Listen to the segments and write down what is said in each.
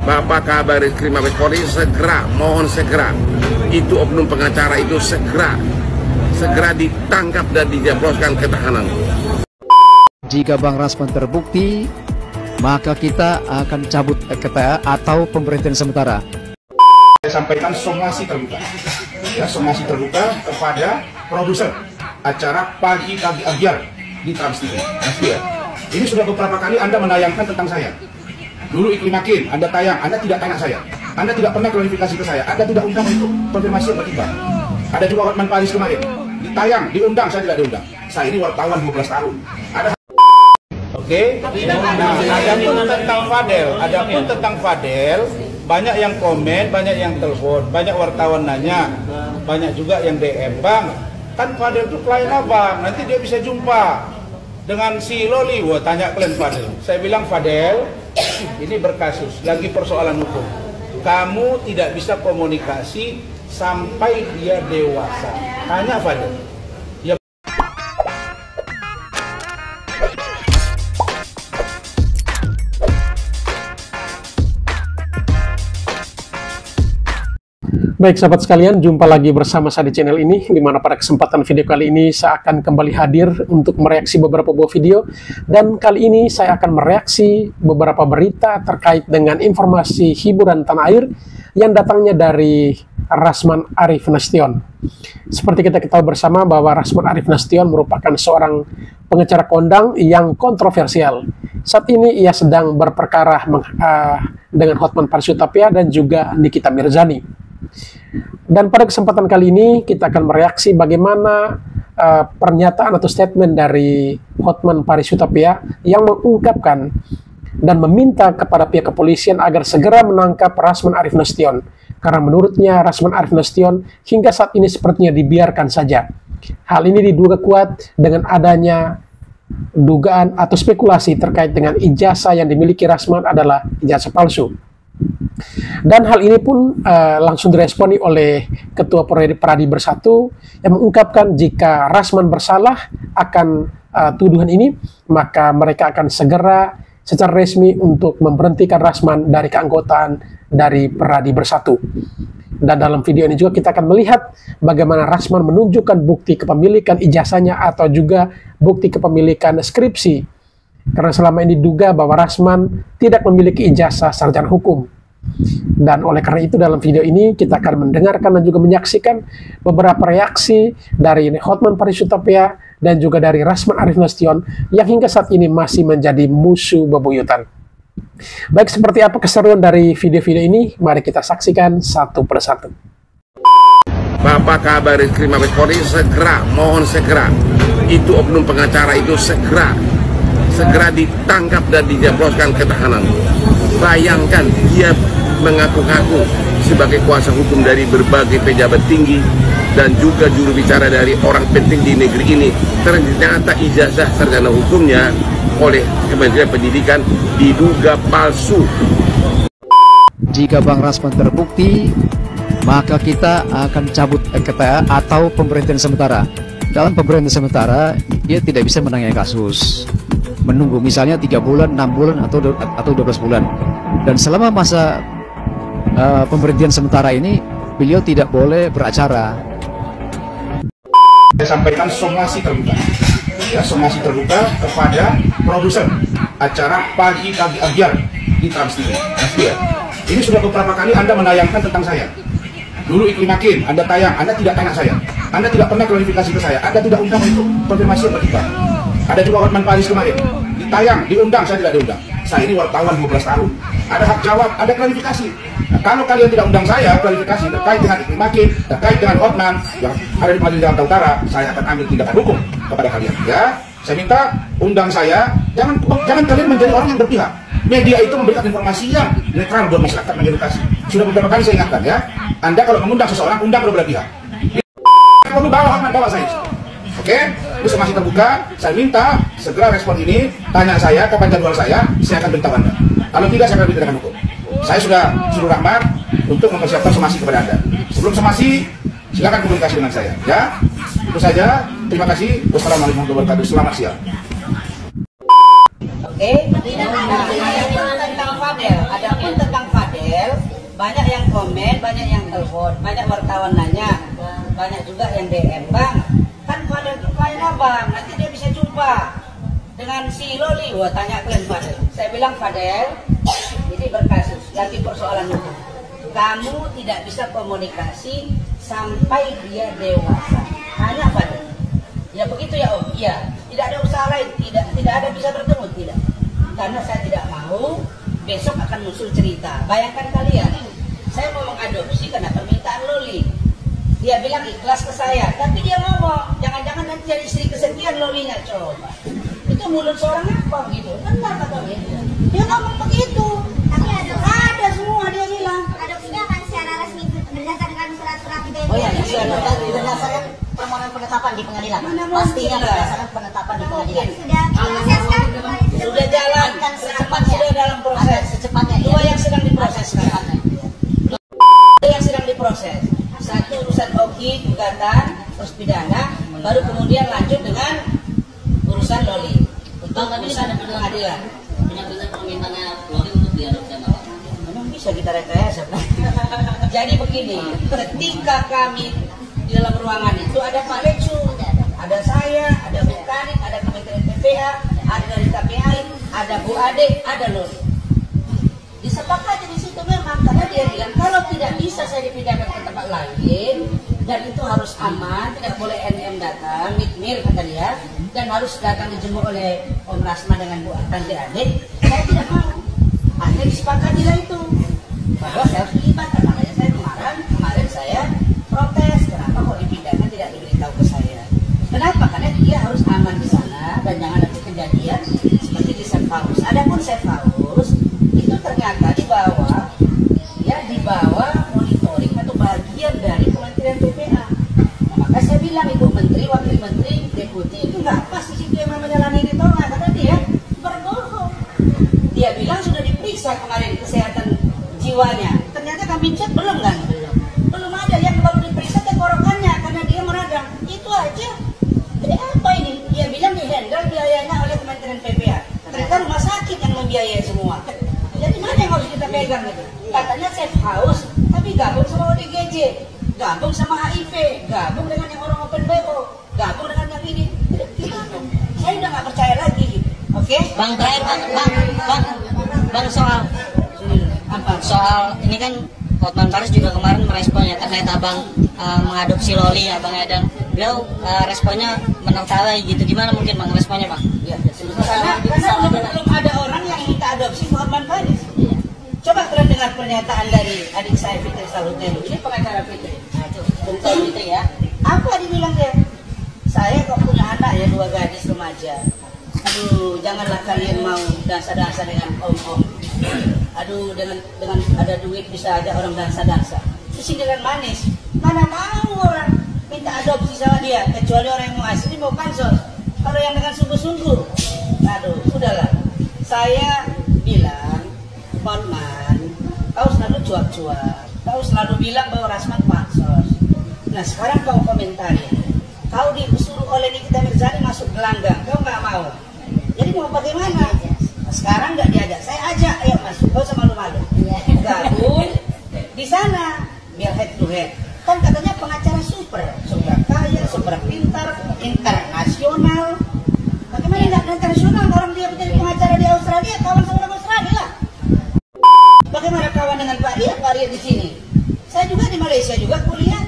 Bapak Kabar Reskrim Mabes Polri segera, mohon segera, itu oknum pengacara itu segera ditangkap dan dijebloskan ke tahanan. Jika Bang Rasman terbukti, maka kita akan cabut EKTA atau pemberhentian sementara. Saya sampaikan somasi terbuka, ya, somasi terbuka kepada produser acara Pagi Abiar di Trans TV. Ini sudah beberapa kali Anda menayangkan tentang saya. Dulu Iklimakin, Anda tayang, Anda tidak tanya saya. Anda tidak pernah klarifikasi ke saya. Anda tidak undang untuk konfirmasi tiba-tiba. Ada juga Hotman Paris kemarin. Ditayang, diundang, saya tidak diundang. Saya ini wartawan 12 tahun. Oke. Nah, adapun tentang Fadel, banyak yang komen, banyak yang telepon, banyak wartawan nanya, banyak juga yang DM, Bang, kan Fadel itu klien Abang, nanti dia bisa jumpa dengan si Loli. Wah, tanya klien Fadel. Saya bilang, Fadel, ini berkasus, lagi persoalan hukum. Kamu tidak bisa komunikasi sampai dia dewasa. Tanya Fadel. Ya. Baik sahabat sekalian, jumpa lagi bersama saya di channel ini, di mana pada kesempatan video kali ini saya akan kembali hadir untuk mereaksi beberapa buah video. Dan kali ini saya akan mereaksi beberapa berita terkait dengan informasi hiburan tanah air yang datangnya dari Rasman Arif Nasution. Seperti kita ketahui bersama bahwa Rasman Arif Nasution merupakan seorang pengacara kondang yang kontroversial. Saat ini ia sedang berperkara dengan Hotman Paris Hutapea dan juga Nikita Mirzani. Dan pada kesempatan kali ini kita akan mereaksi bagaimana pernyataan atau statement dari Hotman Paris Hutapea yang mengungkapkan dan meminta kepada pihak kepolisian agar segera menangkap Rasman Arif Nasution, karena menurutnya Rasman Arif Nasution hingga saat ini sepertinya dibiarkan saja. Hal ini diduga kuat dengan adanya dugaan atau spekulasi terkait dengan ijazah yang dimiliki Rasman adalah ijazah palsu. Dan hal ini pun langsung diresponi oleh Ketua Pradi Bersatu yang mengungkapkan jika Rasman bersalah akan tuduhan ini, maka mereka akan segera secara resmi untuk memberhentikan Rasman dari keanggotaan dari Pradi Bersatu. Dan dalam video ini juga kita akan melihat bagaimana Rasman menunjukkan bukti kepemilikan ijazahnya atau juga bukti kepemilikan skripsi. Karena selama ini diduga bahwa Rasman tidak memiliki ijazah sarjana hukum. Dan oleh karena itu dalam video ini kita akan mendengarkan dan juga menyaksikan beberapa reaksi dari Hotman Paris Hutapea dan juga dari Rasman Arif Nasution yang hingga saat ini masih menjadi musuh bebuyutan. Baik, seperti apa keseruan dari video-video ini? Mari kita saksikan satu persatu. Bapak Kabar Reskrim Mabes Polri segera, mohon segera, itu oknum pengacara itu segera ditangkap dan dijebloskan ke tahanan. Bayangkan, dia mengaku-ngaku sebagai kuasa hukum dari berbagai pejabat tinggi dan juga juru bicara dari orang penting di negeri ini. Ternyata ijazah sarjana hukumnya oleh Kementerian Pendidikan diduga palsu. Jika Bang Rasman terbukti, maka kita akan cabut EKTA atau pemberhentian sementara. Dalam pemberhentian sementara, dia tidak bisa menangani kasus. Menunggu misalnya 3 bulan, 6 bulan, atau 12 bulan. Dan selama masa pemberhentian sementara ini, beliau tidak boleh beracara. Saya sampaikan somasi terbuka, ya, somasi terbuka kepada produser acara Pagi Abiar di Trans TV. Ini sudah beberapa kali Anda menayangkan tentang saya. Dulu Iklimakin, Anda tayang, Anda tidak tanya saya. Anda tidak pernah klarifikasi ke saya. Anda tidak undang untuk konfirmasi tiba-tiba. Ada juga Hotman Paris kemarin. Ditayang, diundang, saya tidak diundang. Saya ini wartawan 12 tahun. Ada hak jawab, ada klarifikasi. Nah, kalau kalian tidak undang saya, klarifikasi terkait dengan Iklimakin, terkait dengan Hotman yang ada di Pengadilan Jakarta Utara, saya akan ambil tindakan hukum kepada kalian. Ya, saya minta undang saya. Jangan kalian menjadi orang yang berpihak. Media itu memberikan informasi yang netral buat masyarakat mengedukasi. Sudah beberapa kali saya ingatkan, ya. Anda kalau mengundang seseorang, undang beberapa pihak. Kamu bawa Hotman, bawa saya. Oke, itu masih terbuka. Saya minta segera respon ini, tanya saya kapan jadwal saya akan beritahu Anda. Kalau tidak, saya akan tindakan hukum. Saya sudah suruh Rahmat untuk mempersiapkan somasi kepada Anda. Sebelum somasi, silakan komunikasi dengan saya. Ya, itu saja. Terima kasih. Wassalamualaikum warahmatullahi wabarakatuh. Selamat siang. Oke, tentang Fadel, adapun tentang Fadel. banyak yang komen, banyak yang telepon, banyak wartawan nanya, banyak juga yang DM, Bang, kan Fadel itu klien abang, nanti dia bisa jumpa dengan si Loli. Wah, tanya klien Fadel. Saya bilang, Fadel, ini berkasus, ganti persoalan hukum. Kamu tidak bisa komunikasi sampai dia dewasa. Tanya Fadel. Ya begitu ya Om. Iya. Tidak ada usaha lain. Tidak ada bisa bertemu. Tidak. Karena saya tidak mau besok akan muncul cerita. Bayangkan kalian, saya mau mengadopsi karena permintaan Loli. Dia bilang ikhlas ke saya, tapi dia ngomong, jangan-jangan nanti jadi istri kesekian Lolinya. Coba. Itu mulut seorang apa gitu? Benar kata dia. Dia ngomong begitu. Tapi ada semua dia bilang. adopsinya akan secara resmi berdasarkan surat-surat itu. Oh ya, berdasarkan permohonan penetapan di pengadilan. Mana Pastinya mungkin, berdasarkan penetapan di pengadilan. Sudah diproseskan. Sudah jalan, Akan secepatnya. sudah dalam proses. Secepatnya. Dua yang sedang diproses sekarang. Dua yang sedang diproses. Satu urusan Oki, gugatan, terus pidana, baru kemudian lanjut dengan urusan Loli untuk urusan pengadilan. Benar-benar permintaannya Loli untuk diadopsi sama Pak. Memang bisa kita rekayasa. Jadi begini, ketika kami di dalam ruangan itu ada Pak Lecu, ada saya, ada Bu Karin, ada Kementerian PPA, ada dari KPI, ada Bu Ade, ada Loli. Disepakati di situ memang karena dia bilang kalau tidak bisa saya dipindahkan ke tempat lain dan itu harus aman, tidak boleh NM datang, mikmir kata dia, dan harus datang dijenguk oleh Om Rasma dengan Bu Tante Ade. Saya tidak mau. Akhirnya disepakatilah itu bahwa saya harus dilibatkan. Makanya saya kemarin saya protes kenapa kok dipindahkan tidak diberitahu ke saya. Kenapa? Karena dia harus aman di sana dan jangan ada kejadian seperti di Safe House. Adapun Safe House itu ternyata di bawah monitoring atau bagian dari Kementerian PPA. Nah, maka saya bilang Ibu Menteri, Wakil Menteri, Deputi itu nggak pas di situ yang namanya Lani ditolak karena dia berbohong. Dia bilang sudah diperiksa kemarin kesehatan jiwanya. Ternyata kami cek belum kan? Belum ada yang baru diperiksa tenggorokannya karena dia meradang. Itu aja. Jadi apa ini? Dia bilang dihandle biayanya oleh Kementerian PPA. Ternyata rumah sakit yang membiayai semua. Jadi mana yang harus kita pegang gitu? Katanya Safe House, tapi gabung sama ODGJ, gabung sama HIV, gabung dengan yang orang open BO, gabung dengan yang ini. Gimana? Saya udah nggak percaya lagi gitu. Oke? Bang, terakhir Bang soal ini kan Hotman Paris juga kemarin meresponnya terkait abang mengadopsi Loli ya Bang Edan. Beliau responnya menertawai gitu. Gimana mungkin Bang responnya Bang? Ya, karena belum ada orang yang minta adopsi Hotman Paris. Coba kalian dengar pernyataan dari adik saya Fitri Salutelu. Ini pengacara Fitri. Nah, itu bentar Fitri ya. Apa dibilang dia? Saya kok punya anak ya 2 gadis remaja. Aduh, janganlah kalian mau dansa-dansa dengan om-om. Aduh, dengan ada duit bisa aja orang dansa-dansa. Itu sindiran manis. Mana mau orang minta adopsi sama dia, kecuali orang yang mau asli mau pansos. Kalau yang dengan sungguh-sungguh, aduh, sudahlah. Saya bilang, Hotman, kau selalu cuap-cuap. Kau selalu bilang bahwa Rasman pansos. Nah, sekarang kau komentari. Kau disuruh oleh Nikita Mirzani masuk gelanggang, kau nggak mau. Jadi mau bagaimana? Nah, sekarang nggak diajak, saya ajak, ayo masuk, kau sama malu-malu. Gabung di sana, biar head to head. Kan katanya pengacara super kaya, super pintar, internasional. Bagaimana nggak internasional? Orang dia menjadi pengacara di Australia, kawan sama orang Australia lah. Bagaimana kawan dengan Pak Ria di sini? Saya juga di Malaysia juga kuliah.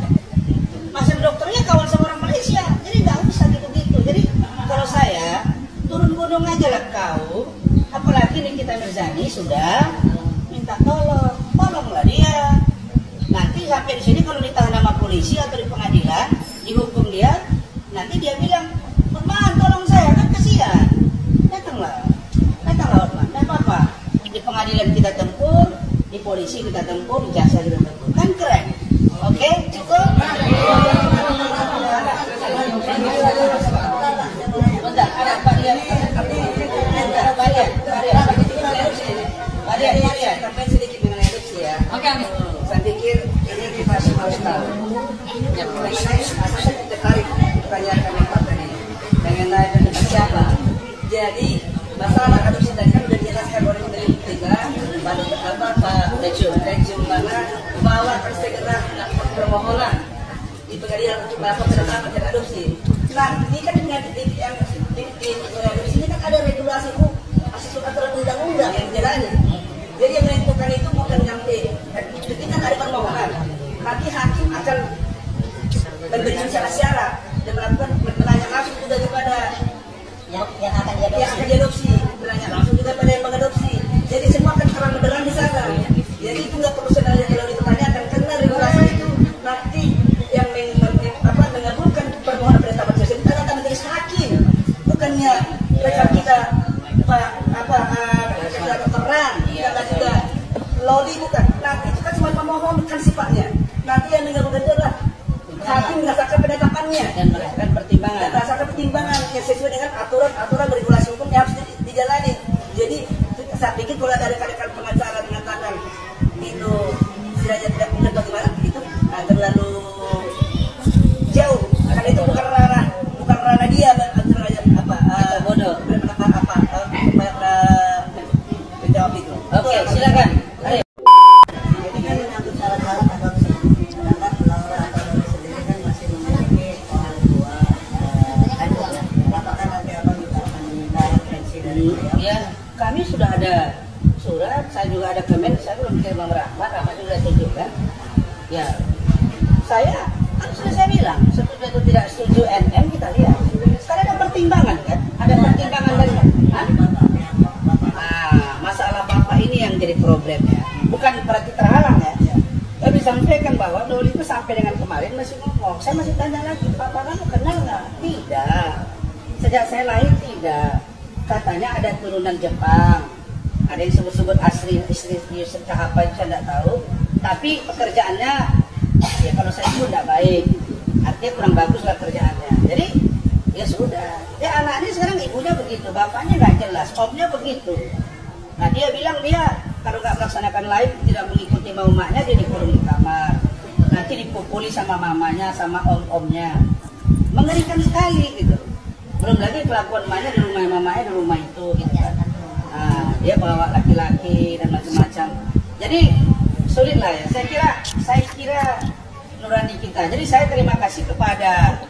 Masa dokternya kawan sama orang Malaysia, jadi nggak usah gitu-gitu. Jadi kalau saya turun gunung aja lah kau, apalagi Nikita Mirzani sudah minta tolonglah dia. Nanti sampai di sini kalau ditahan sama polisi atau di pengadilan, dihukum dia, nanti dia bilang, Hotman tolong saya, kan kasihan. Datanglah Hotman, tidak apa-apa. Di pengadilan kita tempur, di polisi kita tempur, di jasa kita tempur, kan keren. Oke, cukup. Bentar, ada Pak Rian. Terkait sedikit dengan adopsi ya. Oke. Saya pikir ini kita semua harus tahu. Ya, saya tertarik pertanyaan kami tadi mengenai siapa. Jadi masalah adopsi tadi kan sudah dijelaskan. kan 2003 Pak Rejum mana bawa segera permohonan di pengadilan untuk melakukan penetapan dan adopsi. Nah, ini kan dengan yang di sini kan ada regulasi hukum, aturan undang-undang yang jalani. Jadi yang menentukan itu bukan nyampe. Ketika ada permohonan, nanti hakim akan memberikan syarat-syarat dan melakukan menanya langsung juga kepada yang akan diadopsi, menanya langsung juga pada yang mengadopsi. Jadi semua akan terang benderang di sana. Jadi itu nggak perlu sebenarnya kalau ditanyakan karena regulasi itu nanti yang mengabulkan permohonan penetapan tersebut akan menjadi hakim, bukannya rekan kita kedokteran, kita juga loli bukan. Nanti itu kan cuma pemohon kan sifatnya. Nanti yang mengabulkan adalah hakim merasakan penetapannya Dan merasakan pertimbangan. dan merasakan pertimbangan yang sesuai dengan aturan regulasi hukum yang harus dijalani. Jadi saya pikir kalau ada rekan-rekan pengacara mengatakan itu istilahnya tidak benar bagaimana itu terlalu jauh karena itu bukan ranah dia bodoh. menjawab itu. Oke, silakan. Ayo. Jadi kan menyangkut syarat-syarat adopsi. Sedangkan Laura adopsi sendiri kan masih memiliki orang tua kandung. Apakah nanti abang juga akan meminta referensi dari beliau? Ya, kami sudah ada surat, saya juga ada komen, saya belum kirim Bang Rahmat juga tunjukkan. Ya, saya kan sudah saya bilang, setuju atau tidak setuju NM kita lihat. Sekarang ada pertimbangan kan? Ada pertimbangan dari masalah bapak ini yang jadi problemnya. Bukan berarti terhalang ya. Tapi sampaikan bahwa Doli itu sampai dengan kemarin masih ngomong. Saya masih tanya lagi, Bapak kamu kenal nggak? Tidak. Sejak saya lahir tidak. Katanya ada turunan Jepang. Ada yang sebut-sebut asli istri Yusuf apa itu saya tidak tahu. Tapi pekerjaannya ya kalau saya itu tidak baik. Artinya kurang bagus lah kerjaannya. Jadi ya sudah. Ya anaknya sekarang ibunya begitu, bapaknya nggak jelas, omnya begitu. Nah dia bilang dia kalau nggak melaksanakan live tidak mengikuti mau maknya dia dikurung di kamar. Nanti dipukuli sama mamanya sama om-omnya. Mengerikan sekali gitu. Belum lagi kelakuan mamanya di rumah mamanya di rumah itu gitu kan. Nah, dia bawa laki-laki dan macam-macam. Jadi sulit lah ya. Saya kira nurani kita. Jadi saya terima kasih kepada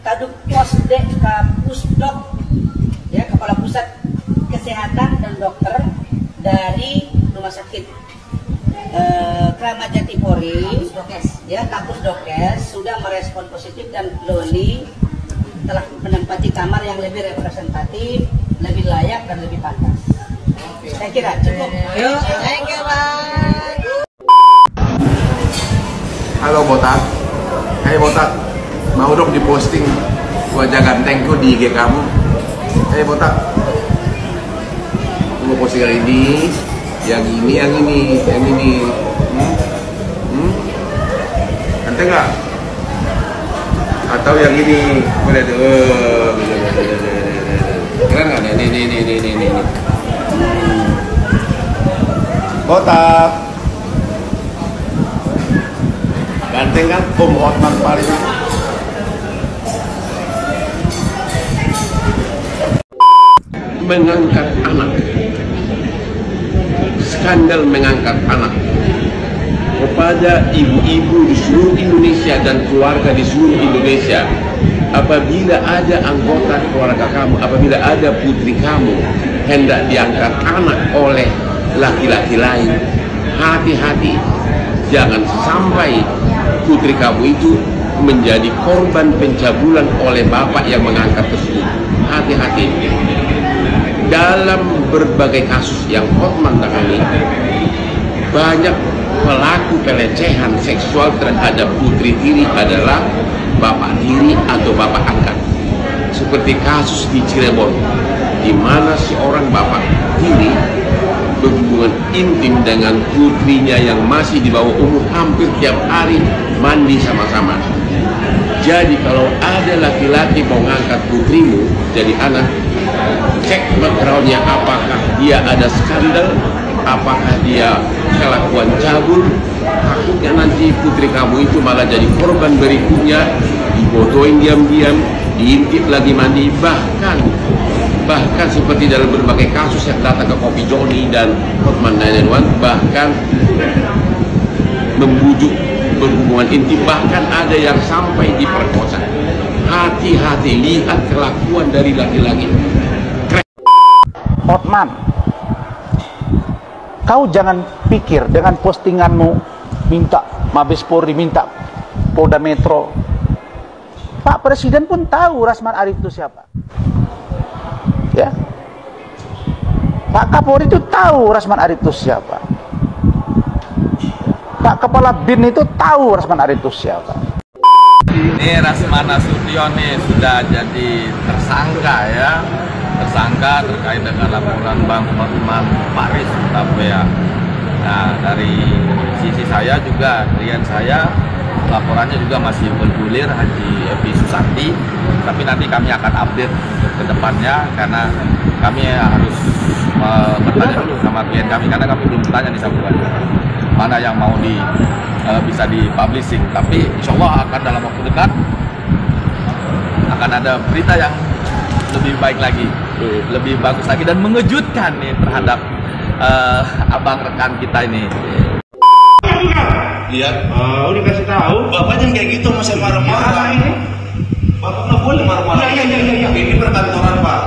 Kaduk Posdek Kapusdok ya, Kepala Pusat Kesehatan dan Dokter dari Rumah Sakit Kramat Jati Polri ya, Kapusdokes sudah merespon positif dan Loli telah menempati kamar yang lebih representatif, lebih layak dan lebih pantas. Saya kira cukup. Yuk, thank you, Bang. Halo Botak, hai Botak, mau dong diposting wajah gantengku di IG kamu. Hai Botak, mau posting hari ini, yang ini. Ganteng nggak? Atau yang ini, boleh tuh, keren nggak? Nih. Botak, ganteng kan? Om Hotman paling. Mengangkat anak, skandal mengangkat anak kepada ibu-ibu di seluruh Indonesia dan keluarga di seluruh Indonesia. Apabila ada anggota keluarga kamu, apabila ada putri kamu hendak diangkat anak oleh laki-laki lain, hati-hati, jangan sampai putri kamu itu menjadi korban pencabulan oleh bapak yang mengangkat tersebut. Hati-hati. Dalam berbagai kasus yang Hotman tangani, banyak pelaku pelecehan seksual terhadap putri tiri adalah bapak tiri atau bapak angkat. Seperti kasus di Cirebon, di mana seorang bapak tiri berhubungan intim dengan putrinya yang masih di bawah umur, hampir tiap hari mandi sama-sama. Jadi kalau ada laki-laki mau ngangkat putrimu jadi anak, cek backgroundnya, apakah dia ada skandal, apakah dia kelakuan cabul. Takutnya nanti putri kamu itu malah jadi korban berikutnya, dibodohin diam-diam, diintip lagi mandi, bahkan bahkan seperti dalam berbagai kasus yang datang ke Kopi Joni dan Hotman 911, bahkan membujuk berhubungan intim, bahkan ada yang sampai diperkosa. Hati-hati, lihat kelakuan dari laki-laki. Hotman, kau jangan pikir dengan postinganmu minta Mabes Polri, minta Polda Metro. Pak Presiden pun tahu Rasman Arif itu siapa. Ya, Pak Kapolri itu tahu Rasman Arif itu siapa. Pak Kepala BIN itu tahu Rasman Arif itu siapa. Ini Rasman Nasution nih sudah jadi tersangka ya, tersangka terkait dengan laporan Bang Hotman Paris Hutapea. Nah, dari sisi saya juga, klien saya, laporannya juga masih bergulir Haji Evi Susanti, tapi nanti kami akan update untuk kedepannya karena kami harus bertanya dulu sama klien kami, karena kami belum bertanya di sambungannya mana yang mau bisa di-publishing. Tapi insya Allah akan dalam waktu dekat akan ada berita yang lebih baik lagi, lebih bagus lagi dan mengejutkan nih terhadap abang rekan kita ini. Lihat, dikasih tahu. Bapak jangan kayak gitu, masih marah-marah ini. Bapak nggak boleh marah-marah. Iya. Ini perkantoran Pak.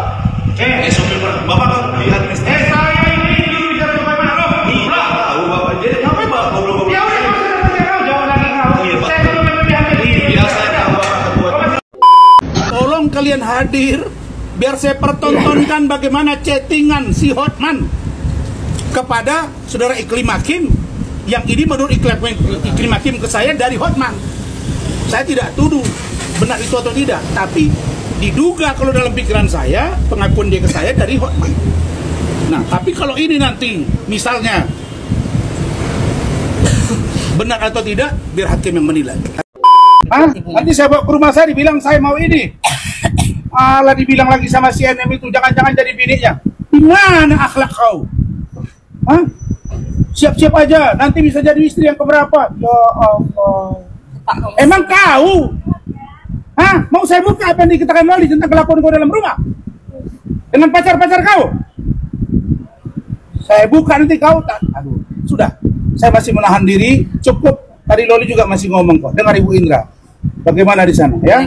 SOP Bapak kan lihat mesti. Saya ini bicara sama Pak Rob. Tidak tahu Bapak. Jadi ngapain Bapak ngobrol? Ya udah, jangan lagi kau. Iya Pak. Biasa tahu Bapak. Tolong kalian hadir biar saya pertontonkan bagaimana chattingan si Hotman kepada saudara Iklim Hakim. Yang ini menurut Iklim Hakim ke saya dari Hotman. Saya tidak tuduh benar itu atau tidak, tapi diduga kalau dalam pikiran saya pengakuan dia ke saya dari Hotman. Nah, tapi kalau ini nanti misalnya benar atau tidak, biar hakim yang menilai. Nanti saya bawa ke rumah saya dibilang saya mau ini. Alah, dibilang lagi sama si NM itu jangan-jangan jadi bininya. Gimana akhlak kau? Hah? Siap-siap aja, nanti bisa jadi istri yang keberapa? Ya Allah. Emang kau? Hah? Mau saya buka apa yang dikatakan Loli tentang kelakuan kau dalam rumah? Dengan pacar-pacar kau? Saya buka nanti kau. Aduh, sudah. Saya masih menahan diri. Cukup. Tadi Loli juga masih ngomong kok. Dengar Ibu Indra. Bagaimana di sana? Ya?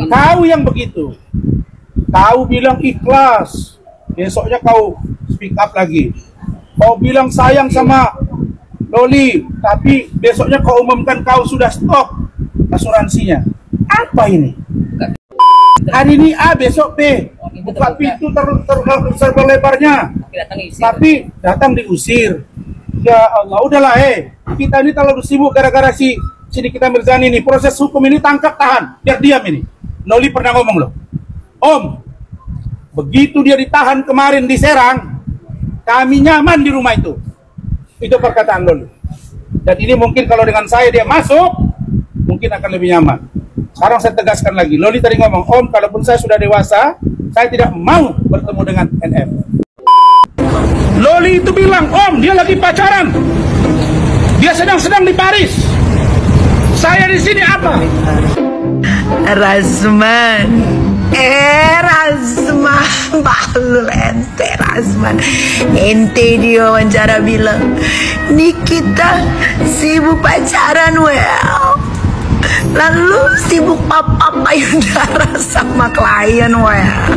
Kau yang begitu. Kau bilang ikhlas. Besoknya kau speak up lagi. Kau bilang sayang sama Loli, tapi besoknya kau umumkan kau sudah stop asuransinya. Apa ini? Hari ini A, besok B. Buka pintu terlalu lebarnya, tapi datang diusir. Ya Allah, udahlah kita ini terlalu sibuk gara-gara si Nikita Mirzani ini. Proses hukum ini tangkap tahan, biar diam ini. Loli pernah ngomong loh, Om, begitu dia ditahan kemarin di Serang, kami nyaman di rumah itu. Itu perkataan Loli. Dan ini mungkin kalau dengan saya dia masuk, mungkin akan lebih nyaman. Sekarang saya tegaskan lagi. Loli tadi ngomong, Om, kalaupun saya sudah dewasa, saya tidak mau bertemu dengan NF. Loli itu bilang, Om, dia lagi pacaran. Dia sedang-sedang di Paris. Saya di sini apa? Rasman. Rasman, bahlul ente Rasman. Ente dia wawancara bilang Nikita sibuk pacaran, well, lalu sibuk papa payudara sama klien, well.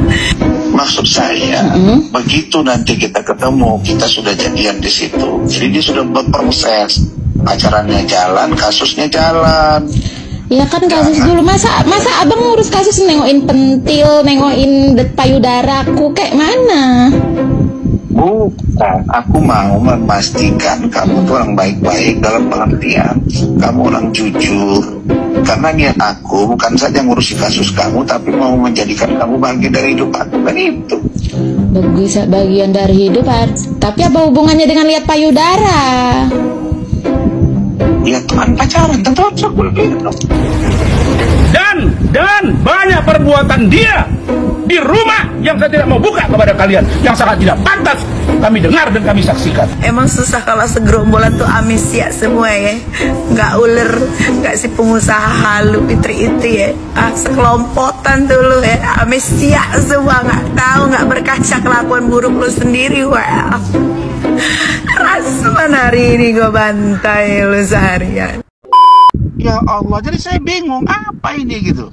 Maksud saya, begitu nanti kita ketemu, kita sudah jadian di situ. Jadi dia sudah berproses, pacarannya jalan, kasusnya jalan. Ya kan kasus dulu, masa abang ngurus kasus nengokin pentil, nengokin payudaraku kayak mana? Bukan, aku mau memastikan kamu tuh orang baik-baik dalam pengertian kamu orang jujur. Karena niat aku bukan saja ngurusi kasus kamu, tapi mau menjadikan kamu bagian dari hidup aku, kan itu. Bisa bagian dari hidup, tapi apa hubungannya dengan lihat payudara? Ya Tuhan, pacaran tentu harus aku lebih dong. Dan banyak perbuatan dia di rumah yang saya tidak mau buka kepada kalian, yang sangat tidak pantas kami dengar dan kami saksikan. Emang susah kalau segerombolan tuh amnesia semua ya. Nggak uler, nggak si pengusaha halu Fitri itu ya. Sekelompotan dulu ya, amnesia semua, nggak tahu, nggak berkaca kelakuan buruk lu sendiri. Well, Rasman hari ini gue bantai lu seharian. Ya Allah, jadi saya bingung apa ini gitu.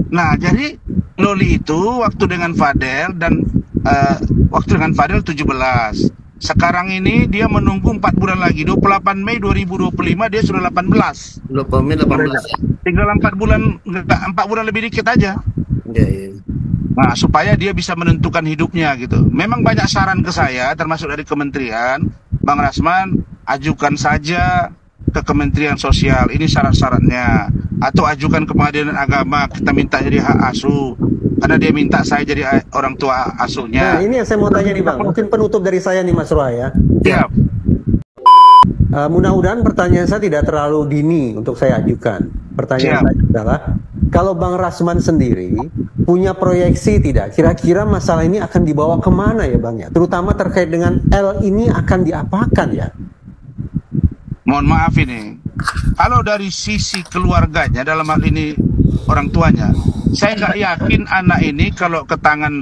Nah, jadi Loli itu waktu dengan Fadel dan waktu dengan Fadel 17. Sekarang ini dia menunggu 4 bulan lagi. 28 Mei 2025 dia sudah 18. 20 Mei 18. Tinggal 4 bulan lebih dikit aja. Ya, ya. Nah, supaya dia bisa menentukan hidupnya gitu. Memang banyak saran ke saya, termasuk dari kementerian. Bang Rasman, ajukan saja ke Kementerian Sosial, ini syarat-syaratnya. Atau ajukan ke Pengadilan Agama, kita minta jadi hak asuh. Karena dia minta saya jadi orang tua asuhnya. Nah, ini yang saya mau tanya nih Bang. Mungkin penutup dari saya nih Mas Roy ya. Ya. Mudah-mudahan pertanyaan saya tidak terlalu dini untuk saya ajukan. Pertanyaan saya adalah, kalau Bang Rasman sendiri punya proyeksi tidak? Kira-kira masalah ini akan dibawa kemana ya Bang ya? Terutama terkait dengan L ini akan diapakan ya? Mohon maaf ini, kalau dari sisi keluarganya, dalam hal ini orang tuanya, saya nggak yakin anak ini kalau ke tangan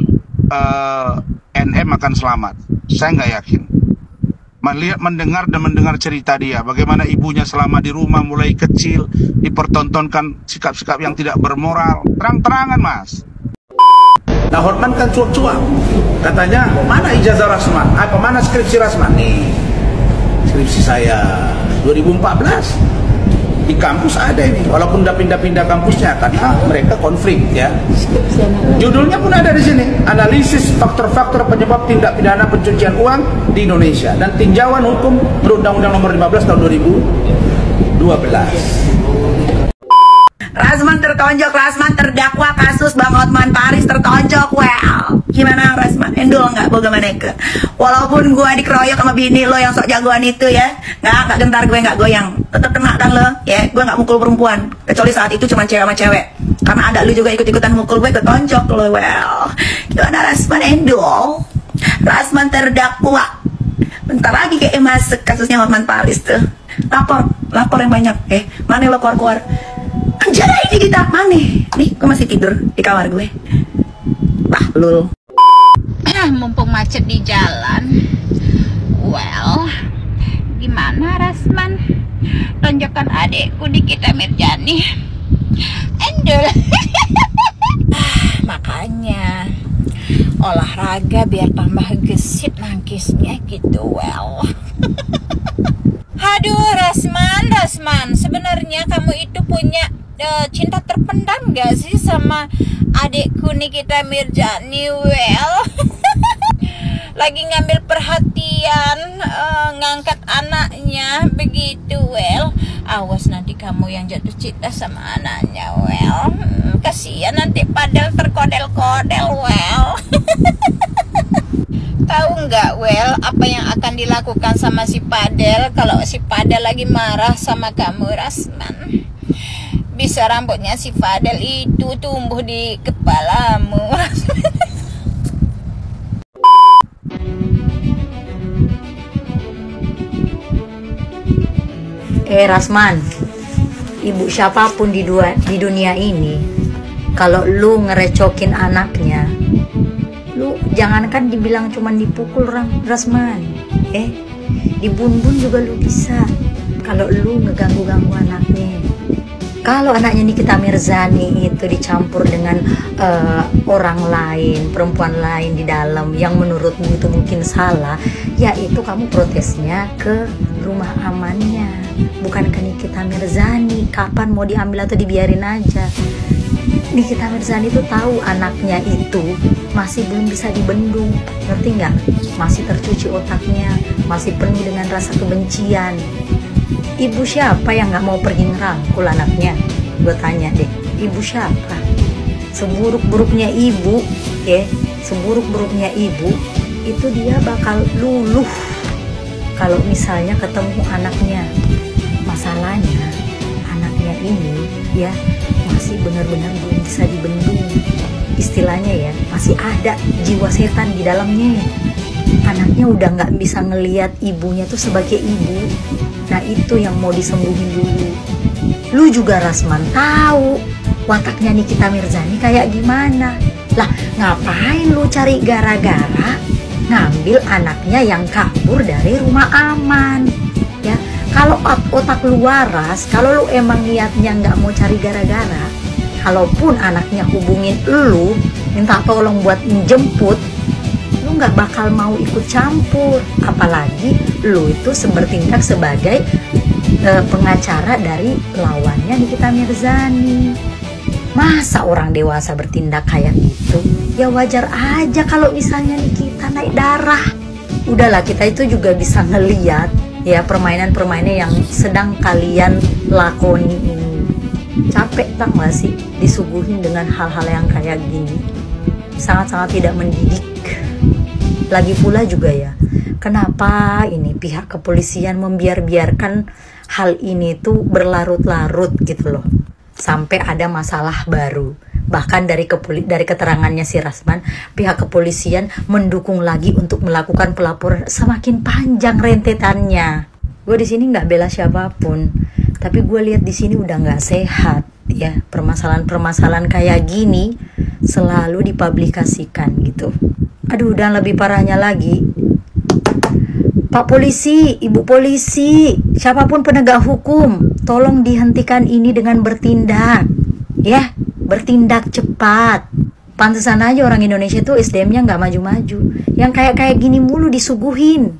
NM akan selamat. Saya nggak yakin. Melihat, mendengar cerita dia, bagaimana ibunya selama di rumah mulai kecil dipertontonkan sikap-sikap yang tidak bermoral, terang-terangan Mas. Nah, Hotman kan cuak-cuak, katanya mana ijazah Rasman, apa mana skripsi Rasman? Nih, skripsi saya 2014 di kampus ada ini, walaupun udah pindah-pindah kampusnya karena mereka konflik ya. Judulnya pun ada di sini, analisis faktor-faktor penyebab tindak pidana pencucian uang di Indonesia dan tinjauan hukum Perundang-undang Nomor 15 tahun 2012. Rasman tertonjok, Rasman terdakwa kasus Bang Hotman Paris tertonjok. Well, gimana Rasman? Endul nggak boga maneke? Walaupun gue dikeroyok sama bini lo yang sok jagoan itu ya, nggak gentar, gue nggak goyang, tetep kena kan lo ya. Gue nggak mukul perempuan, kecuali saat itu cuma cewek sama cewek. Karena ada lu juga ikut-ikutan mukul gue, ketonjok lo. Well, gimana Rasman? Endul, Rasman terdakwa. Bentar lagi kayak masuk kasusnya Hotman Paris tuh. Lapor yang banyak. Mana lo keluar-keluar? Penjara ini kita mana? Nih, gue masih tidur di kamar gue. Lul. Mumpung macet di jalan. Well, gimana Rasman? Tonjokan adekku di Kita Mirjani. Endul. Makanya olahraga biar tambah gesit nangkisnya gitu. Well. Aduh Rasman, sebenarnya kamu itu punya cinta terpendam gak sih sama adikku Nikita Mirjani? Well, lagi ngambil perhatian, ngangkat anaknya begitu. Well, awas nanti kamu yang jatuh cinta sama anaknya. Well, kasihan nanti Padel terkodel-kodel. Well. Tahu nggak Well apa yang akan dilakukan sama si Padel kalau si Padel lagi marah sama kamu Rasman? Bisa rambutnya si Padel itu tumbuh di kepalamu. Rasman, ibu siapapun di dunia ini, kalau lu ngerecokin anaknya, lu jangankan dibilang cuman dipukul Rasman, dibun-bun juga lu bisa. Kalau lu ngeganggu-ganggu anaknya, kalau anaknya Nikita Mirzani itu dicampur dengan orang lain, perempuan lain di dalam yang menurutmu itu mungkin salah, ya itu kamu protesnya ke rumah amannya, bukan ke Nikita Mirzani. Kapan mau diambil atau dibiarin aja. Nikita Mirzani itu tahu anaknya itu masih belum bisa dibendung, ngerti nggak? Masih tercuci otaknya, masih penuh dengan rasa kebencian. Ibu siapa yang nggak mau pergi ngerangkul anaknya? Gue tanya deh, ibu siapa? Seburuk-buruknya ibu, seburuk-buruknya ibu, itu dia bakal luluh kalau misalnya ketemu anaknya. Masalahnya, anaknya ini ya masih benar-benar belum bisa dibendung. Istilahnya ya, masih ada jiwa setan di dalamnya. anaknya udah nggak bisa ngelihat ibunya tuh sebagai ibu. Nah itu yang mau disembuhin dulu. Lu juga Rasman tahu wataknya Nikita Mirzani kayak gimana. Lah ngapain lu cari gara-gara ngambil anaknya yang kabur dari rumah aman? Ya, kalau otak lu waras, kalau lu emang niatnya nggak mau cari gara-gara, kalaupun anaknya hubungin lu minta tolong buat menjemput, lu nggak bakal mau ikut campur. Apalagi lu itu bertindak sebagai pengacara dari lawannya Nikita Mirzani. Masa orang dewasa bertindak kayak gitu? Ya wajar aja kalau misalnya Nikita naik darah. Udahlah, kita itu juga bisa ngeliat ya permainan-permainan yang sedang kalian lakoni ini. Capek tak gak sih disuguhin dengan hal-hal yang kayak gini? Sangat-sangat tidak mendidik. Lagi pula juga ya, kenapa ini pihak kepolisian membiarkan hal ini tuh berlarut-larut gitu loh, sampai ada masalah baru. Bahkan dari keterangannya si Rasman, pihak kepolisian mendukung lagi untuk melakukan pelaporan. Semakin panjang rentetannya. Gue di sini nggak bela siapapun, tapi gue lihat di sini udah nggak sehat ya. Permasalahan-permasalahan kayak gini selalu dipublikasikan gitu. Aduh, dan lebih parahnya lagi, Pak Polisi, Ibu Polisi, siapapun penegak hukum, tolong dihentikan ini dengan bertindak, ya, bertindak cepat. Pantesan aja orang Indonesia tuh SDM-nya nggak maju-maju, yang kayak gini mulu disuguhin.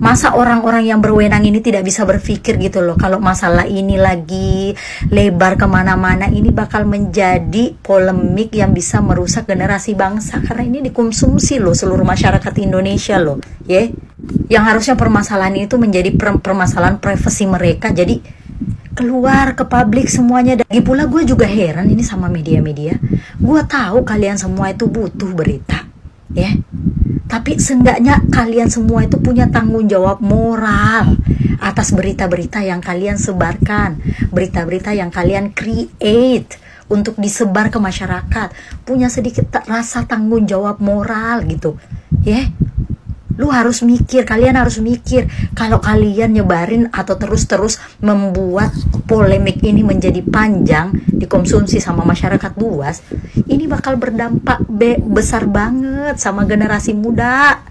Masa orang-orang yang berwenang ini tidak bisa berpikir gitu loh, kalau masalah ini lagi lebar kemana-mana, ini bakal menjadi polemik yang bisa merusak generasi bangsa, karena ini dikonsumsi loh seluruh masyarakat Indonesia loh, ya. Yang harusnya permasalahan itu menjadi permasalahan privasi mereka, jadi keluar ke publik semuanya. Lagi pula gue juga heran ini sama media-media. Gue tahu kalian semua itu butuh berita, ya. Tapi seenggaknya kalian semua itu punya tanggung jawab moral atas berita-berita yang kalian sebarkan, berita-berita yang kalian create untuk disebar ke masyarakat. Punya sedikit rasa tanggung jawab moral gitu, ya. Lu harus mikir, kalian harus mikir, kalau kalian nyebarin atau terus-terus membuat polemik ini menjadi panjang, dikonsumsi sama masyarakat luas, ini bakal berdampak besar banget sama generasi muda.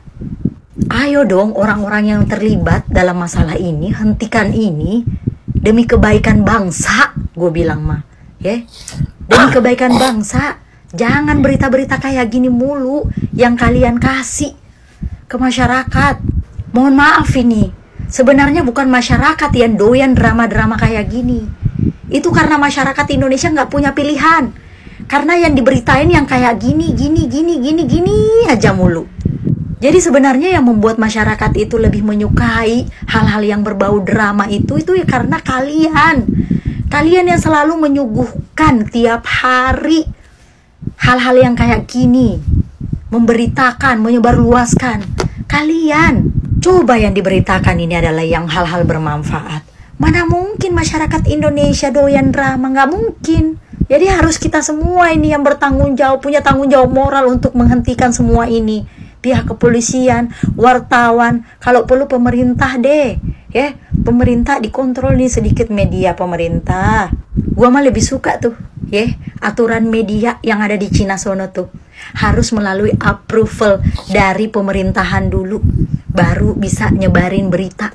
Ayo dong orang-orang yang terlibat dalam masalah ini, hentikan ini demi kebaikan bangsa, gue bilang mah, ya, demi kebaikan bangsa. Jangan berita-berita kayak gini mulu yang kalian kasih ke masyarakat. Mohon maaf ini, sebenarnya bukan masyarakat yang doyan drama-drama kayak gini. Itu karena masyarakat Indonesia nggak punya pilihan. Karena yang diberitain yang kayak gini aja mulu. Jadi sebenarnya yang membuat masyarakat itu lebih menyukai hal-hal yang berbau drama itu ya karena kalian. Kalian yang selalu menyuguhkan tiap hari hal-hal yang kayak gini, memberitakan, menyebarluaskan. Kalian coba yang diberitakan ini adalah yang hal-hal bermanfaat. Mana mungkin masyarakat Indonesia doyan drama, nggak mungkin. Jadi harus kita semua ini yang bertanggung jawab, punya tanggung jawab moral untuk menghentikan semua ini. Pihak kepolisian, wartawan, kalau perlu pemerintah deh, ya. Pemerintah dikontrol nih sedikit media pemerintah. Gua mah lebih suka tuh, ya, aturan media yang ada di Cina sono tuh harus melalui approval dari pemerintahan dulu, baru bisa nyebarin berita,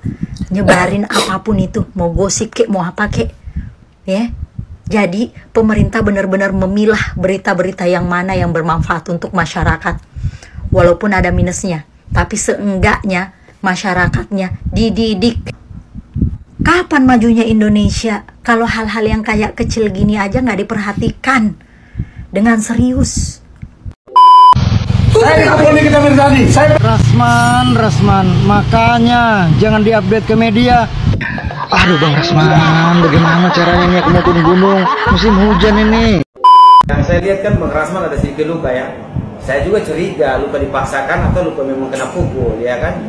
nyebarin apapun itu, mau gosip kek, mau apa kek, ya. Jadi pemerintah benar-benar memilah berita-berita yang mana yang bermanfaat untuk masyarakat, walaupun ada minusnya, tapi seenggaknya masyarakatnya dididik. Kapan majunya Indonesia kalau hal-hal yang kayak kecil gini aja nggak diperhatikan dengan serius? Saya Nikita Mirzani. Rasman, makanya jangan diupdate ke media. Aduh Bang Rasman, bagaimana caranya nih aku mau turun gunung musim hujan ini? Yang saya lihat kan Bang Rasman ada sedikit luka ya. Saya juga curiga luka dipaksakan atau luka memang kena pukul, ya kan?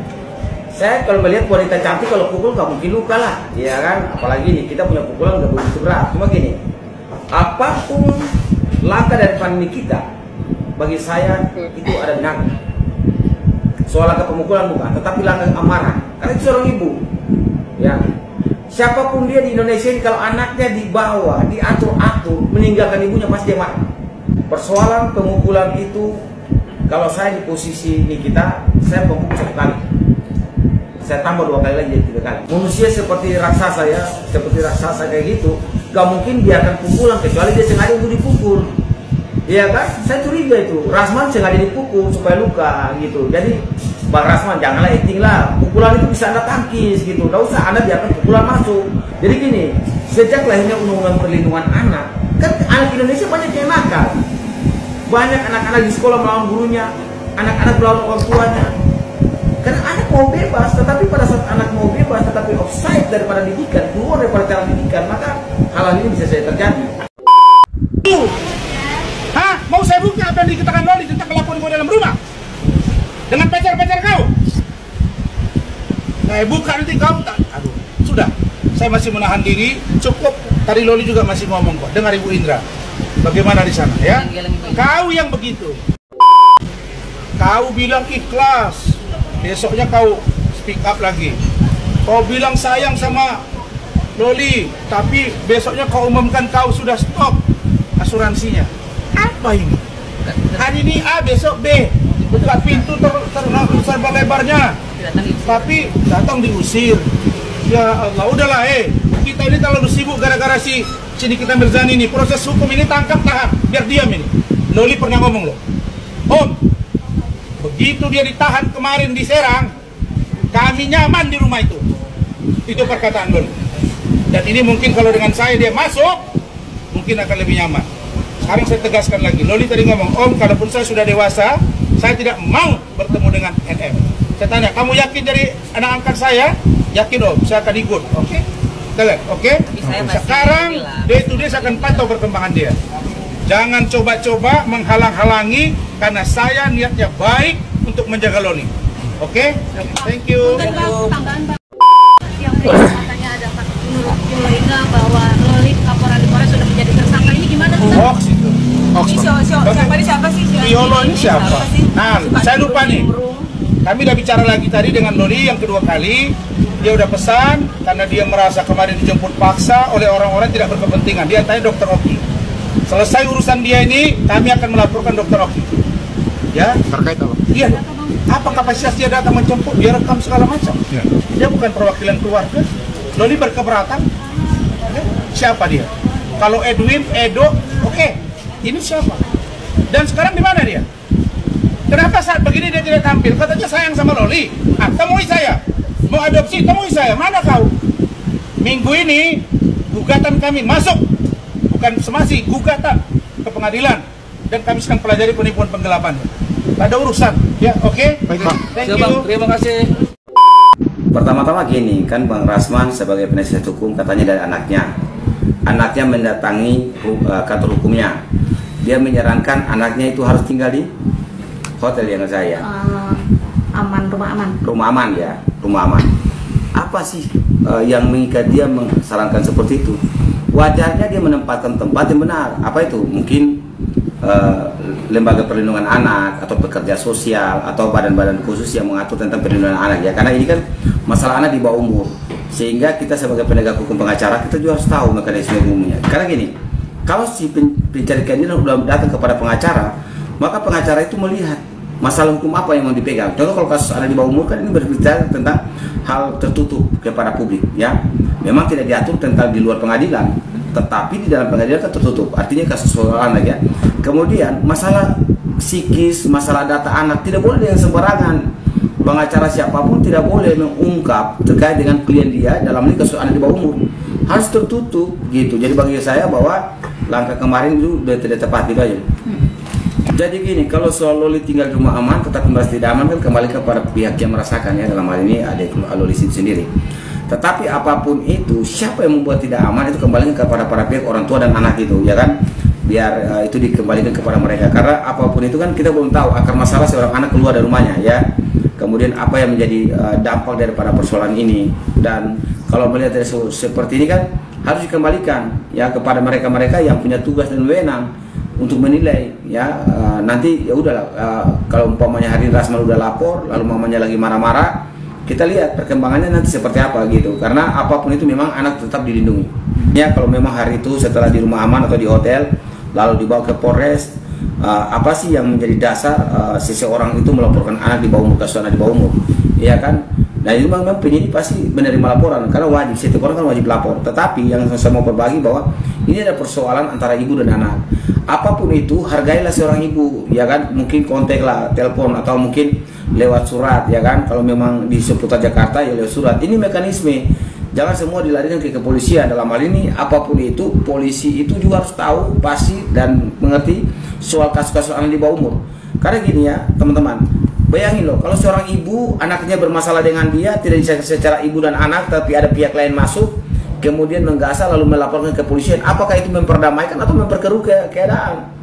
Saya kalau melihat wanita cantik kalau pukul nggak mungkin luka lah, ya kan? Apalagi nih kita punya pukulan nggak begitu berat. Cuma gini, apapun langkah dari Nikita, bagi saya itu ada benarnya. soal langkah pemukulan bukan, tetapi langkah amarah. Karena itu seorang ibu. Ya. Siapapun dia di Indonesia ini kalau anaknya dibawa, diatur-atur, meninggalkan ibunya pasti dia marah. Persoalan pemukulan itu, kalau saya di posisi ini saya pemukul 1 kali. Saya tambah 2 kali lagi jadi 3 kali. Manusia seperti raksasa ya, seperti raksasa kayak gitu, gak mungkin biarkan pukulan kecuali dia sengaja untuk dipukul. Iya kan? Saya curiga itu. Rasman sengaja dipukul supaya luka gitu. Jadi Bang Rasman janganlah acting lah. Pukulan itu bisa Anda tangkis gitu. Gak usah Anda biarkan pukulan masuk. Jadi gini, sejak lahirnya Undang-Undang Perlindungan Anak, kan anak Indonesia banyak yang nakal. Banyak anak-anak di sekolah melawan gurunya, anak-anak melawan orang tuanya. Karena anak mau bebas, tetapi pada saat anak mau bebas tetapi offside daripada didikan, keluar daripada cara didikan, maka hal ini bisa saja terjadi. Hah? Mau saya buka apa yang dikatakan Loli tentang kelakuan kau dalam rumah? Dengan pacar-pacar kau? Saya buka nanti kau tak. Aduh, sudah. Saya masih menahan diri. Cukup. Tadi Loli juga masih ngomong kok. Dengar Ibu Indra. Bagaimana di sana ya? Kau yang begitu. Kau bilang ikhlas. Besoknya kau speak up lagi. Kau bilang sayang sama Loli, tapi besoknya kau umumkan kau sudah stop asuransinya. Apa ini? Hari ini A, besok B. Buka pintu lebar-lebarnya. Tapi datang diusir. Ya Allah, udahlah kita ini terlalu sibuk gara-gara si Nikita Mirzani ini. Proses hukum ini tangkap tahan, biar diam ini. Loli pernah ngomong loh, Om, begitu dia ditahan kemarin di Serang, kami nyaman di rumah itu. Itu perkataan Loli. Dan ini mungkin kalau dengan saya dia masuk, mungkin akan lebih nyaman. Sekarang saya tegaskan lagi, Loli tadi ngomong, Om, kalaupun saya sudah dewasa, saya tidak mau bertemu dengan NM. Saya tanya, kamu yakin dari anak angkat saya? Yakin Om, saya akan ikut. Oke? Oke? Sekarang, day to day saya akan pantau perkembangan dia. Jangan coba-coba menghalang-halangi, karena saya niatnya baik untuk menjaga Loli. Oke? Thank you. Tambahan Bang, yang katanya ada menurut Ibu Indra bahwa Loli laporan di Polres sudah menjadi tersangka, ini gimana? Hoax itu. Siapa sih? Piolo ini siapa? Nah, saya lupa nih. Kami udah bicara lagi tadi dengan Loli yang kedua kali. Dia udah pesan karena dia merasa kemarin dijemput paksa oleh orang-orang tidak berkepentingan. Dia tanya Dokter Oki. Selesai urusan dia ini, kami akan melaporkan Dokter Oki. Ya? Terkait apa? Iya. Apa kapasitas dia datang menjemput? Dia rekam segala macam. Ya. Dia bukan perwakilan keluarga. Loli berkeberatan. Ya. Siapa dia? Kalau Edwin, Edo, oke. Ini siapa? Dan sekarang di mana dia? Kenapa saat begini dia tidak tampil? Katanya sayang sama Loli. Ah, temui saya. Mau adopsi, temui saya. Mana kau? Minggu ini gugatan kami masuk, bukan semasi, gugatan ke pengadilan, dan kami sedang pelajari penipuan penggelapan. Ada urusan, ya, oke? Baik, Bang. Thank you. Terima kasih. Pertama-tama gini, kan Bang Rasman sebagai penasihat hukum katanya dari anaknya mendatangi kantor hukumnya. Dia menyarankan anaknya itu harus tinggal di hotel yang saya. Rumah aman ya, rumah aman. Apa sih yang mengikat dia mensarankan seperti itu? Wajarnya dia menempatkan tempat yang benar. Apa itu? Mungkin lembaga perlindungan anak atau pekerja sosial atau badan-badan khusus yang mengatur tentang perlindungan anak ya. Karena ini kan masalah anak di bawah umur. Sehingga kita sebagai penegak hukum pengacara kita juga harus tahu mekanisme umumnya. Karena gini, kalau si pencari keadilan sudah datang kepada pengacara, maka pengacara itu melihat masalah hukum apa yang mau dipegang. Contoh kalau kasus anak di bawah umur kan ini berbicara tentang hal tertutup kepada publik ya. Memang tidak diatur tentang di luar pengadilan, tetapi di dalam pengadilan kan tertutup. Artinya kasus soal anak ya. Kemudian masalah psikis, masalah data anak tidak boleh dengan sembarangan. Pengacara siapapun tidak boleh mengungkap terkait dengan klien dia dalam ini kasus anak di bawah umur. Harus tertutup gitu. Jadi bagi saya bahwa langkah kemarin itu sudah tidak tepat gitu aja. Jadi gini, kalau soal Loli tinggal di rumah aman, tetapi merasa tidak aman kan kembali kepada pihak yang merasakan ya, dalam hal ini ada Loli sendiri. Tetapi apapun itu, siapa yang membuat tidak aman itu kembali kepada para pihak orang tua dan anak itu, ya kan? Biar itu dikembalikan kepada mereka. Karena apapun itu kan kita belum tahu akar masalah seorang anak keluar dari rumahnya ya. Kemudian apa yang menjadi dampak daripada persoalan ini. Dan kalau melihat dari seperti ini kan harus dikembalikan ya kepada mereka-mereka yang punya tugas dan wewenang. untuk menilai ya. Nanti ya udahlah, kalau umpamanya hari ini Rasman udah lapor lalu mamanya lagi marah-marah, kita lihat perkembangannya nanti seperti apa gitu. Karena apapun itu memang anak tetap dilindungi ya. Kalau memang hari itu setelah di rumah aman atau di hotel lalu dibawa ke Polres, apa sih yang menjadi dasar seseorang itu melaporkan anak di bawah umur, kasus anak di bawah umur, ya kan? Nah itu memang penyidik pasti menerima laporan karena wajib, setiap orang kan wajib lapor. Tetapi yang saya mau berbagi bahwa ini ada persoalan antara ibu dan anak. Apapun itu hargailah seorang ibu, ya kan? Mungkin kontaklah, telepon atau mungkin lewat surat, ya kan? Kalau memang di seputar Jakarta ya lewat surat. Ini mekanisme. Jangan semua dilarikan ke kepolisian. Dalam hal ini apapun itu, polisi itu juga harus tahu pasti dan mengerti soal kasus-kasus anak di bawah umur. Karena gini ya teman-teman, bayangin loh, kalau seorang ibu anaknya bermasalah dengan dia, tidak bisa secara ibu dan anak, tapi ada pihak lain masuk, kemudian menggasa lalu melaporkan ke kepolisian, apakah itu memperdamaikan atau memperkeruh keadaan?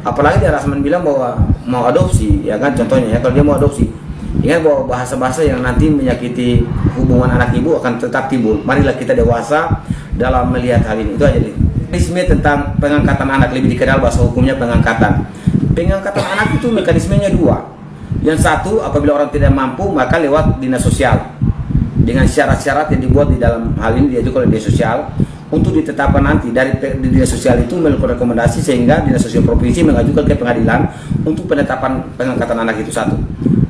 Apalagi dia Rasman bilang bahwa mau adopsi, ya kan, contohnya ya, kalau dia mau adopsi, ingat bahwa bahasa-bahasa yang nanti menyakiti hubungan anak ibu akan tetap timbul. Marilah kita dewasa dalam melihat hal ini. Itu aja deh. Mekanisme tentang pengangkatan anak, lebih dikenal bahasa hukumnya pengangkatan. Pengangkatan anak itu mekanismenya dua. Yang satu, apabila orang tidak mampu maka lewat dinas sosial dengan syarat-syarat yang dibuat di dalam hal ini diajukan oleh dinas sosial untuk ditetapkan nanti. Dari dinas sosial itu melakukan rekomendasi sehingga dinas sosial provinsi mengajukan ke pengadilan untuk penetapan pengangkatan anak itu satu.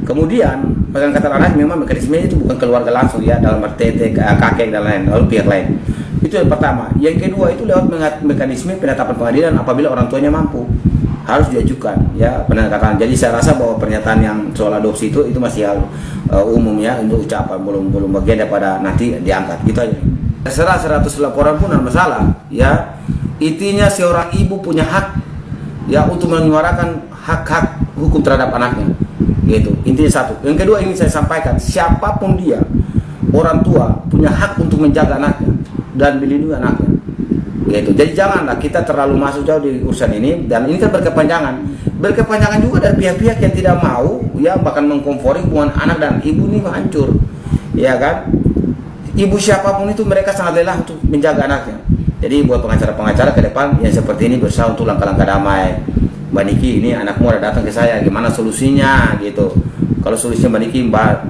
Kemudian pengangkatan anak memang mekanismenya itu bukan keluarga langsung ya, dalam arti kakek dan lain, lalu pihak lain. Itu yang pertama. Yang kedua itu lewat mekanisme penetapan pengadilan apabila orang tuanya mampu, harus diajukan ya penangkatan. Jadi saya rasa bahwa pernyataan yang soal adopsi itu masih hal umum ya, untuk ucapan, belum bagian daripada nanti diangkat gitu aja. Terserah 100 laporan pun tidak masalah ya. Intinya seorang ibu punya hak ya untuk menyuarakan hak-hak hukum terhadap anaknya gitu. Intinya satu. Yang kedua ingin saya sampaikan, siapapun dia, orang tua punya hak untuk menjaga anaknya dan melindungi anaknya gitu. Jadi janganlah kita terlalu masuk jauh di urusan ini, dan ini kan berkepanjangan juga dari pihak-pihak yang tidak mau ya, bahkan mengkomfori hubungan anak dan ibu ini hancur ya kan. Ibu siapapun itu mereka sangat lelah untuk menjaga anaknya. Jadi buat pengacara-pengacara ke depan yang seperti ini berusaha untuk langkah-langkah damai. Mbak Niki, ini anakmu ada datang ke saya, gimana solusinya gitu. Kalau solusinya Mbak Niki,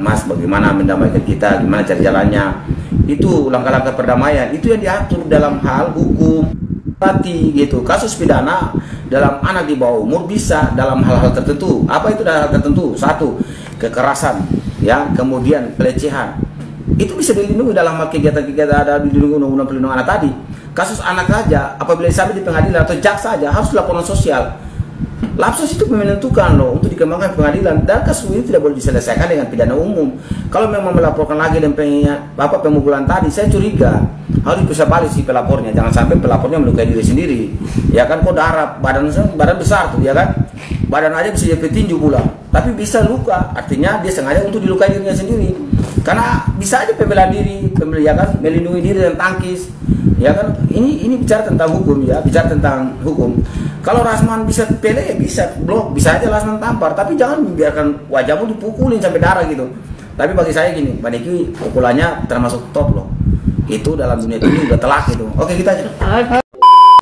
Mas bagaimana mendamaikan kita, gimana cari jalannya. Itu langkah-langkah perdamaian, itu yang diatur dalam hal hukum mati gitu. Kasus pidana dalam anak di bawah umur bisa dalam hal-hal tertentu. Apa itu dalam hal tertentu? Satu, kekerasan ya, kemudian pelecehan. Itu bisa dilindungi dalam hal kegiatan-kegiatan ada dilindungi undang-undang perlindungan anak tadi. Kasus anak saja apabila sampai di pengadilan atau jaksa saja harus laporan sosial. Lapsus itu menentukan loh untuk dikembangkan pengadilan, dan kasus ini tidak boleh diselesaikan dengan pidana umum. Kalau memang melaporkan lagi dan pemukulan tadi, saya curiga harus bisa balik si pelapornya, jangan sampai pelapornya melukai diri sendiri. Ya kan, kok darah badan besar tuh ya kan, badan aja bisa jadi tinju pula, tapi bisa luka, artinya dia sengaja untuk dilukai dirinya sendiri. Karena bisa aja pembela diri, ya kan, melindungi diri dan tangkis. Ya kan, ini bicara tentang hukum ya, bicara tentang hukum. Kalau Rasman bisa pele ya bisa blok, bisa aja Rasman tampar, tapi jangan membiarkan wajahmu dipukulin sampai darah gitu. Tapi bagi saya gini, Mbak Niki pukulannya termasuk top loh. Itu dalam dunia ini udah telak gitu. Oke, kita aja.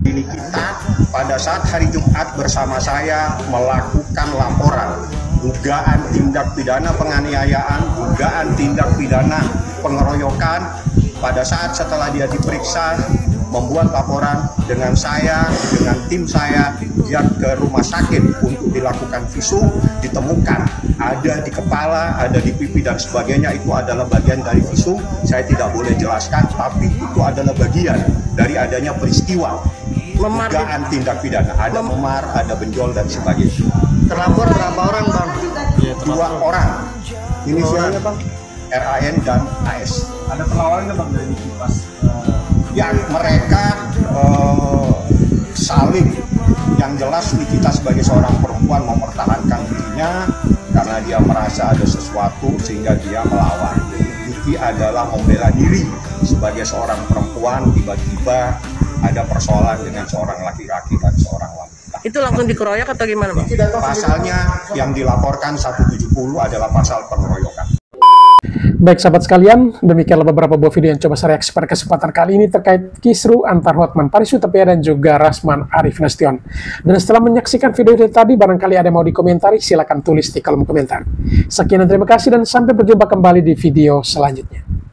Ini kita pada saat hari Jumat bersama saya melakukan laporan dugaan tindak pidana penganiayaan, dugaan tindak pidana pengeroyokan. Pada saat setelah dia diperiksa, membuat laporan dengan saya, dengan tim saya, dia ke rumah sakit untuk dilakukan visum, ditemukan ada di kepala, ada di pipi dan sebagainya. Itu adalah bagian dari visum, saya tidak boleh jelaskan, tapi itu adalah bagian dari adanya peristiwa dugaan tindak pidana. Ada memar, ada benjol dan sebagainya. Terlapor berapa orang bang? 2 orang. Inisialnya bang? RAN dan AS. Ada perlawanan bang dari pas? Ya mereka saling, yang jelas Nikita sebagai seorang perempuan mempertahankan dirinya karena dia merasa ada sesuatu sehingga dia melawan. Niki adalah membela diri sebagai seorang perempuan, tiba-tiba ada persoalan dengan seorang laki-laki dan seorang wanita. Itu langsung dikeroyok atau gimana bang? Pasalnya yang dilaporkan 170 adalah pasal pengeroyokan. Baik sahabat sekalian, demikianlah beberapa buah video yang coba saya reaksi pada kesempatan kali ini terkait kisruh antar Hotman Paris Hutapea dan juga Rasman Arif Nasution. Dan setelah menyaksikan video itu tadi, barangkali ada yang mau dikomentari, silahkan tulis di kolom komentar. Sekian dan terima kasih dan sampai berjumpa kembali di video selanjutnya.